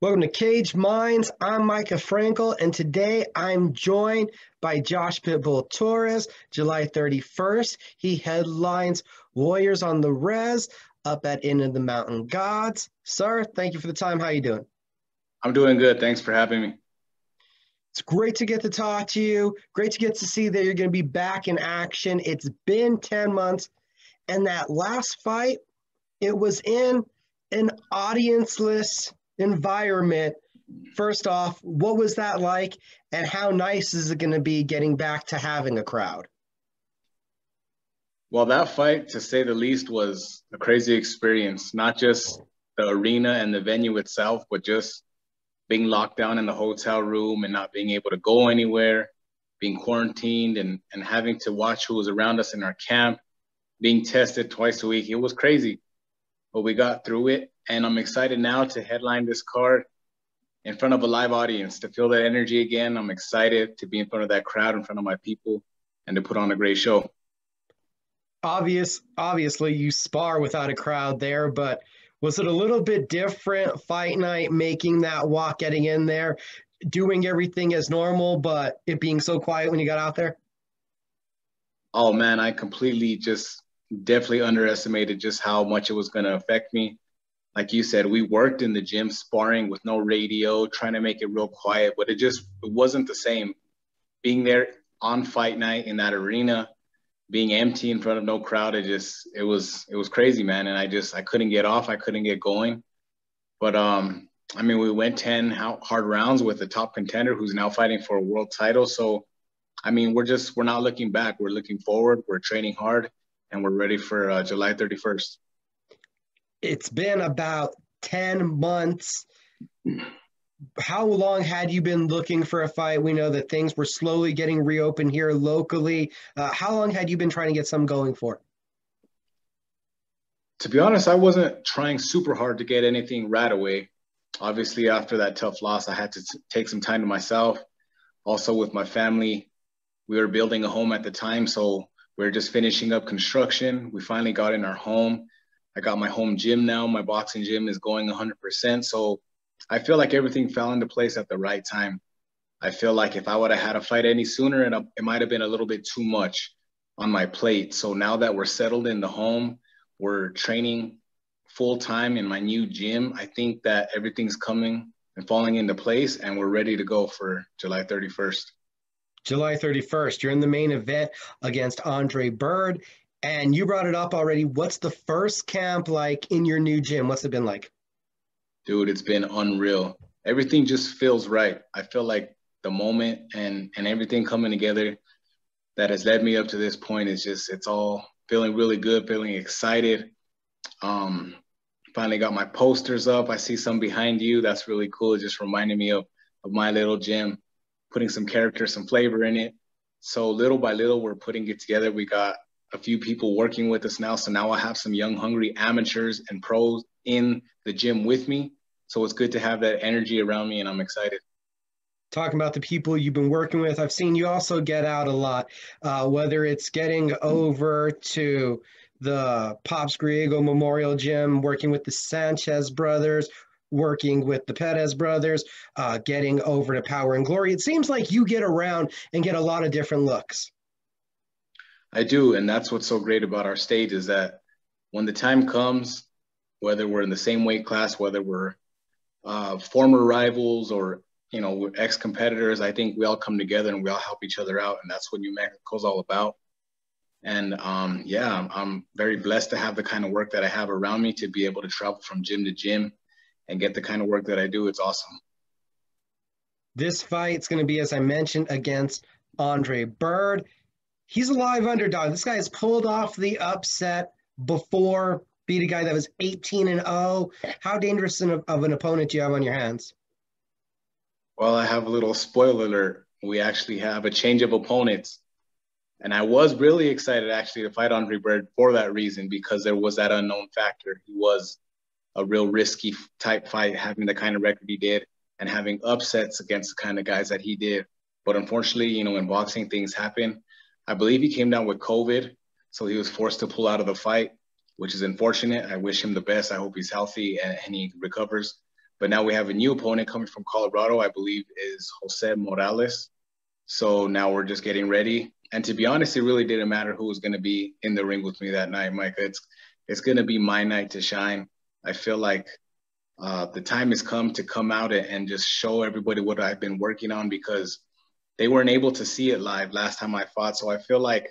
Welcome to Cage Minds. I'm Micah Frankel, and today I'm joined by Josh Pitbull Torres. July 31st, he headlines Warriors on the Res up at Inn of the Mountain Gods. Sir, thank you for the time. How you doing? I'm doing good. Thanks for having me. It's great to get to talk to you. Great to get to see that you're going to be back in action. It's been 10 months, and that last fight, it was in an audienceless environment. First off, what was that like, and how nice is it going to be getting back to having a crowd? Well, that fight, to say the least, was a crazy experience. Not just the arena and the venue itself, but just being locked down in the hotel room and not being able to go anywhere, being quarantined and having to watch who was around us in our camp, being tested twice a week. It was crazy, but we got through it. And I'm excited now to headline this card in front of a live audience, to feel that energy again. I'm excited to be in front of that crowd, in front of my people, and to put on a great show. Obviously, you spar without a crowd there, but was it a little bit different fight night, making that walk, getting in there, doing everything as normal, but it being so quiet when you got out there? Oh man, I completely just definitely underestimated just how much it was going to affect me. Like you said, we worked in the gym sparring with no radio, trying to make it real quiet, but it wasn't the same. Being there on fight night in that arena, being empty in front of no crowd, it was crazy, man. And I couldn't get off, I couldn't get going. But I mean, we went 10 hard rounds with a top contender who's now fighting for a world title. So I mean, we're not looking back. We're looking forward. We're training hard, and we're ready for July 31st. It's been about 10 months. How long had you been looking for a fight? We know that things were slowly getting reopened here locally. How long had you been trying to get some going for? To be honest, I wasn't trying super hard to get anything right away. Obviously, after that tough loss, I had to take some time to myself. Also, with my family, we were building a home at the time, so we are just finishing up construction. We finally got in our home. I got my home gym now. My boxing gym is going 100%. So I feel like everything fell into place at the right time. I feel like if I would have had a fight any sooner, it might have been a little bit too much on my plate. So now that we're settled in the home, we're training full time in my new gym. I think that everything's coming and falling into place, and we're ready to go for July 31st. July 31st, you're in the main event against Andre Bird. And you brought it up already. What's the first camp like in your new gym? What's it been like? Dude, it's been unreal. Everything just feels right. I feel like the moment and everything coming together that has led me up to this point is just it's all feeling really good, feeling excited. Um, Finally got my posters up. I see some behind you. That's really cool. It just reminded me of my little gym, putting some character, some flavor in it. So little by little, we're putting it together. We got a few people working with us now. So now I have some young, hungry amateurs and pros in the gym with me. So it's good to have that energy around me, and I'm excited. Talking about the people you've been working with, I've seen you also get out a lot, whether it's getting over to the Pops Griego Memorial Gym, working with the Sanchez brothers, working with the Perez brothers, getting over to Power and Glory. It seems like you get around and get a lot of different looks. I do, and that's what's so great about our stage is that when the time comes, whether we're in the same weight class, whether we're former rivals or ex-competitors, I think we all come together and we all help each other out, and that's what New Mexico is all about. And yeah, I'm very blessed to have the kind of work that I have around me, to be able to travel from gym to gym and get the kind of work that I do. It's awesome. This fight's going to be, as I mentioned, against Andre Bird. He's a live underdog. This guy has pulled off the upset before, beat a guy that was 18-0. How dangerous of an opponent do you have on your hands? Well, I have a little spoiler alert. We actually have a change of opponents. And I was really excited actually to fight Andre Bird for that reason, because there was that unknown factor. He was a real risky type fight, having the kind of record he did and having upsets against the kind of guys that he did. But unfortunately, in boxing, things happen. I believe he came down with COVID, so he was forced to pull out of the fight, which is unfortunate. I wish him the best. I hope he's healthy and he recovers. But now we have a new opponent coming from Colorado, I believe is Jose Morales. So now we're just getting ready. And to be honest, it really didn't matter who was going to be in the ring with me that night, Micah. It's going to be my night to shine. I feel like the time has come to come out and just show everybody what I've been working on, because they weren't able to see it live last time I fought. So I feel like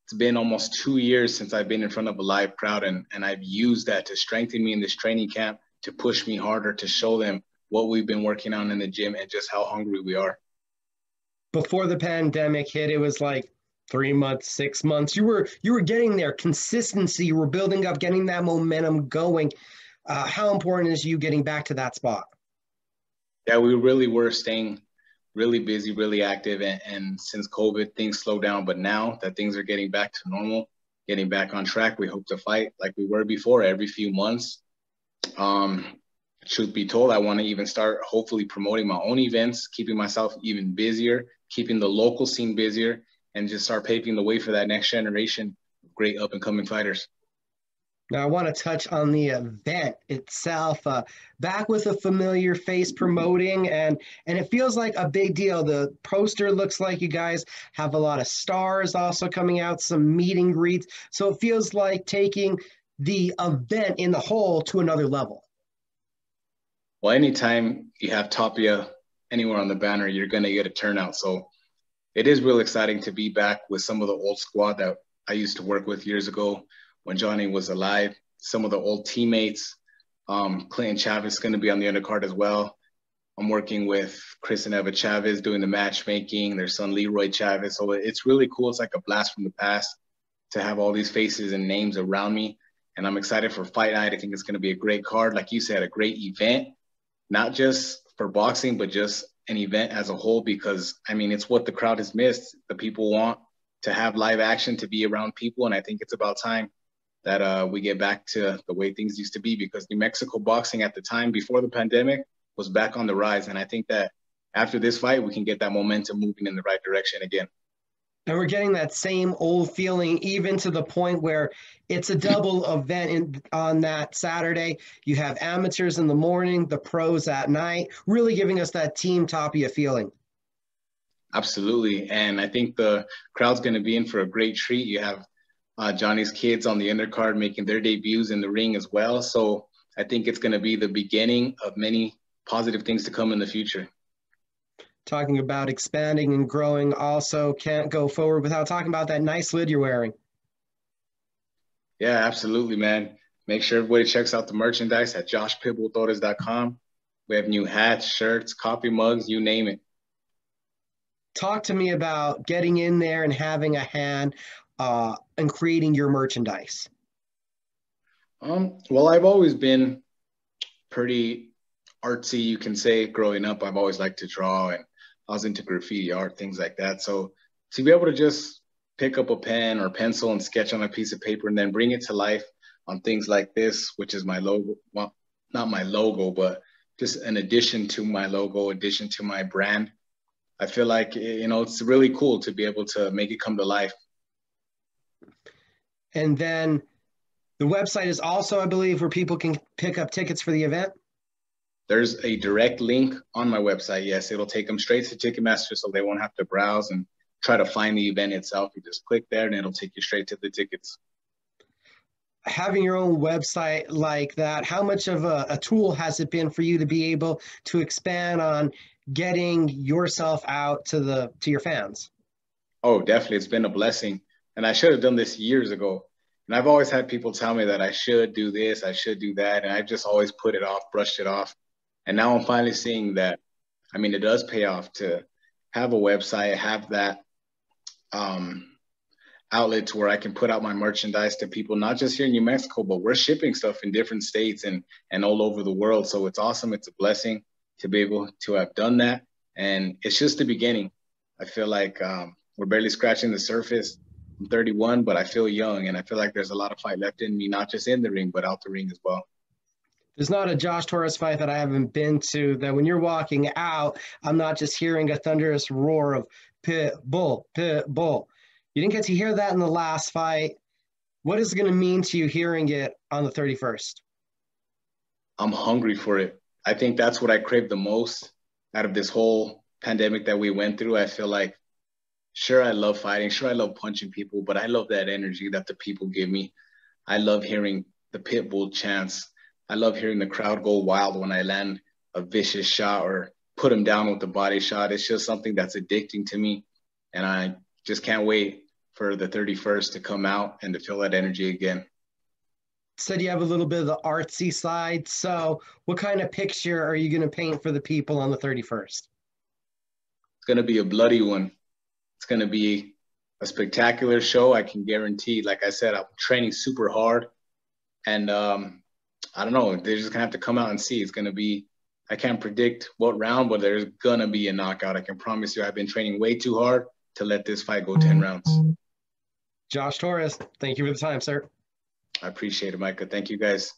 it's been almost 2 years since I've been in front of a live crowd, and I've used that to strengthen me in this training camp, to push me harder, to show them what we've been working on in the gym and just how hungry we are. Before the pandemic hit, it was like 3 months, 6 months. You were getting there. Consistency. You were building up, getting that momentum going. How important is you getting back to that spot? Yeah, we really were staying really busy, really active. And since COVID, things slowed down. But now that things are getting back to normal, getting back on track, we hope to fight like we were before, every few months. Truth be told, I want to even start hopefully promoting my own events, keeping myself even busier, keeping the local scene busier, and just start paving the way for that next generation of great up and coming fighters. Now, I want to touch on the event itself. Back with a familiar face promoting, and it feels like a big deal. The poster looks like you guys have a lot of stars also coming out, some meet and greets. So it feels like taking the event in the whole to another level. Well, anytime you have Tapia anywhere on the banner, you're going to get a turnout. So it is real exciting to be back with some of the old squad that I used to work with years ago when Johnny was alive. Some of the old teammates, Clinton Chavez is going to be on the undercard as well. I'm working with Chris and Eva Chavez doing the matchmaking, their son Leroy Chavez. So it's really cool. It's like a blast from the past to have all these faces and names around me. And I'm excited for Fight Night. I think it's going to be a great card. Like you said, a great event, not just for boxing, but just an event as a whole, because, I mean, it's what the crowd has missed. The people want to have live action, to be around people. And I think it's about time that we get back to the way things used to be, because New Mexico boxing at the time before the pandemic was back on the rise. And I think that after this fight, we can get that momentum moving in the right direction again. And we're getting that same old feeling, even to the point where it's a double event on that Saturday. You have amateurs in the morning, the pros at night, really giving us that Team Tapia feeling. Absolutely. And I think the crowd's going to be in for a great treat. You have Johnny's kids on the undercard making their debuts in the ring as well. So I think it's going to be the beginning of many positive things to come in the future. Talking about expanding and growing, also can't go forward without talking about that nice lid you're wearing. Yeah, absolutely, man. Make sure everybody checks out the merchandise at joshpitbulltorres.com. We have new hats, shirts, coffee mugs, you name it. Talk to me about getting in there and having a hand and creating your merchandise. Well, I've always been pretty artsy, you can say. Growing up, I've always liked to draw, and I was into graffiti art, things like that. So to be able to just pick up a pen or pencil and sketch on a piece of paper and then bring it to life on things like this, which is my logo, well, not my logo, but just an addition to my logo, addition to my brand. I feel like, you know, it's really cool to be able to make it come to life. And then the website is also, I believe, where people can pick up tickets for the event. There's a direct link on my website. Yes, it'll take them straight to Ticketmaster, so they won't have to browse and try to find the event itself. You just click there and it'll take you straight to the tickets. Having your own website like that, how much of a tool has it been for you to be able to expand on getting yourself out to your fans? Oh, definitely. It's been a blessing. And I should have done this years ago. And I've always had people tell me that I should do this, I should do that. And I just always put it off, brushed it off. And now I'm finally seeing that, I mean, it does pay off to have a website, have that outlet to where I can put out my merchandise to people, not just here in New Mexico, but we're shipping stuff in different states and all over the world. So it's awesome. It's a blessing to be able to have done that. And it's just the beginning. I feel like we're barely scratching the surface. I'm 31, but I feel young. And I feel like there's a lot of fight left in me, not just in the ring, but out the ring as well. There's not a Josh Torres fight that I haven't been to that when you're walking out, I'm not just hearing a thunderous roar of pit bull, pit bull. You didn't get to hear that in the last fight. What is it going to mean to you hearing it on the 31st? I'm hungry for it. I think that's what I crave the most out of this whole pandemic that we went through. I feel like, sure, I love fighting. Sure, I love punching people, but I love that energy that the people give me. I love hearing the pit bull chants. I love hearing the crowd go wild when I land a vicious shot or put them down with the body shot. It's just something that's addicting to me. And I just can't wait for the 31st to come out and to feel that energy again. Said you have a little bit of the artsy side. So what kind of picture are you going to paint for the people on the 31st? It's going to be a bloody one. It's going to be a spectacular show. I can guarantee, like I said, I'm training super hard. And I don't know, they're just going to have to come out and see. It's going to be, I can't predict what round, but there's going to be a knockout. I can promise you I've been training way too hard to let this fight go 10 rounds. Josh Torres, thank you for the time, sir. I appreciate it, Micah. Thank you, guys.